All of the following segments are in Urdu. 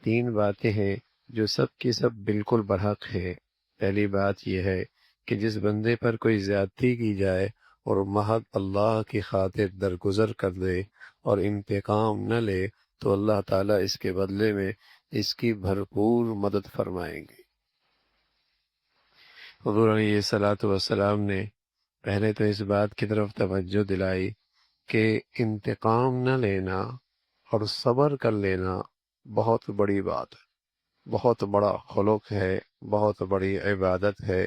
تین باتیں ہیں جو سب کی سب بالکل برحق ہے۔ پہلی بات یہ ہے کہ جس بندے پر کوئی زیادتی کی جائے اور محض اللہ کی خاطر درگزر کر دے اور انتقام نہ لے تو اللہ تعالیٰ اس کے بدلے میں اس کی بھرپور مدد فرمائیں گے۔ حضور علیہ الصلاۃ والسلام نے پہلے تو اس بات کی طرف توجہ دلائی کہ انتقام نہ لینا اور صبر کر لینا بہت بڑی بات ہے، بہت بڑا خلق ہے، بہت بڑی عبادت ہے،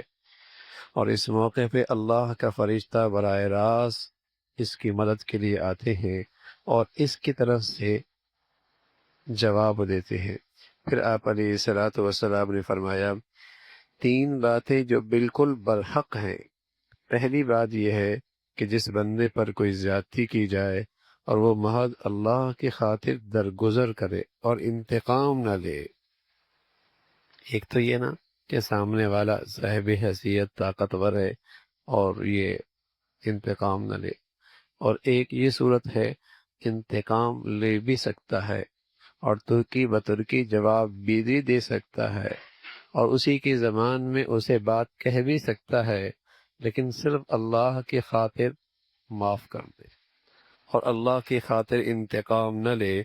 اور اس موقع پہ اللہ کا فرشتہ براہ راست اس کی مدد کے لیے آتے ہیں اور اس کی طرف سے جواب دیتے ہیں۔ پھر آپ علیہ الصلاۃ والسلام نے فرمایا تین باتیں جو بالکل برحق ہیں۔ پہلی بات یہ ہے کہ جس بندے پر کوئی زیادتی کی جائے اور وہ محض اللہ کی خاطر درگزر کرے اور انتقام نہ لے۔ ایک تو یہ نا کہ سامنے والا صاحب حیثیت طاقتور ہے اور یہ انتقام نہ لے، اور ایک یہ صورت ہے انتقام لے بھی سکتا ہے اور ترکی بترکی جواب بھی دے سکتا ہے اور اسی کی زبان میں اسے بات کہہ بھی سکتا ہے، لیکن صرف اللہ کی خاطر معاف کر دے اور اللہ کی خاطر انتقام نہ لے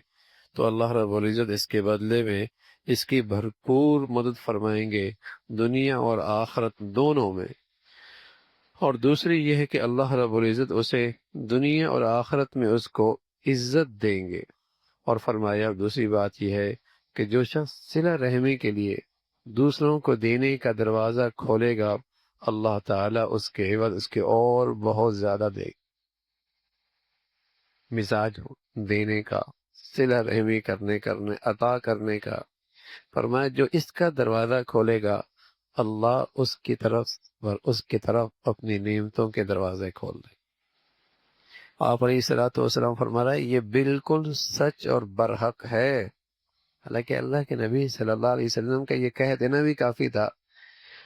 تو اللہ رب العزت اس کے بدلے میں اس کی بھرپور مدد فرمائیں گے دنیا اور آخرت دونوں میں۔ اور دوسری یہ ہے کہ اللہ رب العزت اسے دنیا اور آخرت میں اس کو عزت دیں گے۔ اور فرمایا دوسری بات یہ ہے کہ جو شخص صلہ رحمی کے لیے دوسروں کو دینے کا دروازہ کھولے گا اللہ تعالیٰ اس کے عوض اس کے اور بہت زیادہ دے گا۔ مزاج ہو دینے کا، صلہ رحمی کرنے عطا کرنے کا، فرمایا جو اس کا دروازہ کھولے گا اللہ اس کی طرف اپنی نعمتوں کے دروازے کھول دے۔ آپ علیہ الصلوۃ والسلام فرما رہا ہے یہ بالکل سچ اور برحق ہے۔ حالانکہ اللہ کے نبی صلی اللہ علیہ وسلم کا یہ کہہ دینا بھی کافی تھا،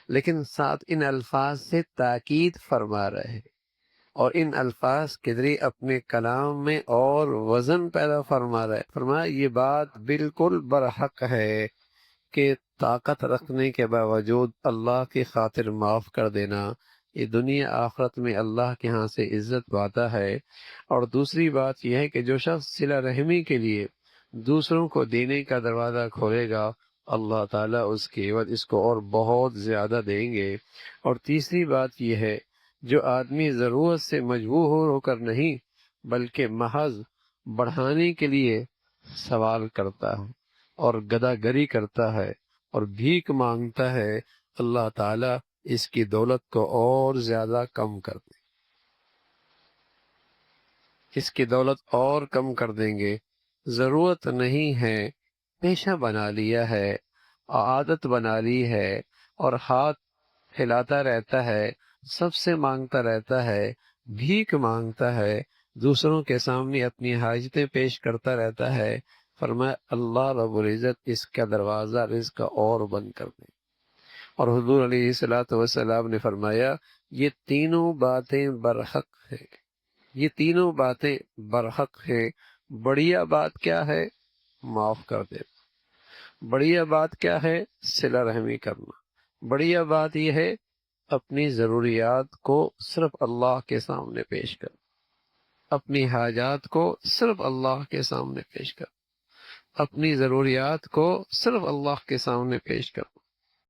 لیکن ساتھ ان الفاظ سے تاکید فرما رہے ہیں اور ان الفاظ کے ذریعے اپنے کلام میں اور وزن پیدا فرما رہے، فرمایا یہ بات بالکل برحق ہے کہ طاقت رکھنے کے باوجود اللہ کی خاطر معاف کر دینا یہ دنیا آخرت میں اللہ کے ہاں سے عزت پاتا ہے۔ اور دوسری بات یہ ہے کہ جو شخص صلہ رحمی کے لیے دوسروں کو دینے کا دروازہ کھولے گا اللہ تعالیٰ اس کے عوض اس کو اور بہت زیادہ دیں گے۔ اور تیسری بات یہ ہے جو آدمی ضرورت سے مجبور ہو کر نہیں بلکہ محض بڑھانے کے لیے سوال کرتا ہے اور گدا گری کرتا ہے اور بھیک مانگتا ہے اللہ تعالیٰ اس کی دولت کو اور زیادہ کم کر دے، اس کی دولت اور کم کر دیں گے۔ ضرورت نہیں ہے، پیشہ بنا لیا ہے، عادت بنا لی ہے اور ہاتھ پھیلاتا رہتا ہے، سب سے مانگتا رہتا ہے، بھیک مانگتا ہے، دوسروں کے سامنے اپنی حاجتیں پیش کرتا رہتا ہے۔ فرمایا اللہ رب العزت اس کا دروازہ رزق کا اور بند کر دے۔ اور حضور علیہ الصلوۃ والسلام نے فرمایا یہ تینوں باتیں برحق ہیں، یہ تینوں باتیں برحق ہیں۔ بڑھیا بات کیا ہے؟ معاف کر دینا۔ بڑھیا بات کیا ہے؟ صلہ رحمی کرنا۔ بڑھیا بات یہ ہے اپنی ضروریات کو صرف اللہ کے سامنے پیش کر، اپنی حاجات کو صرف اللہ کے سامنے پیش کر، اپنی ضروریات کو صرف اللہ کے سامنے پیش کر۔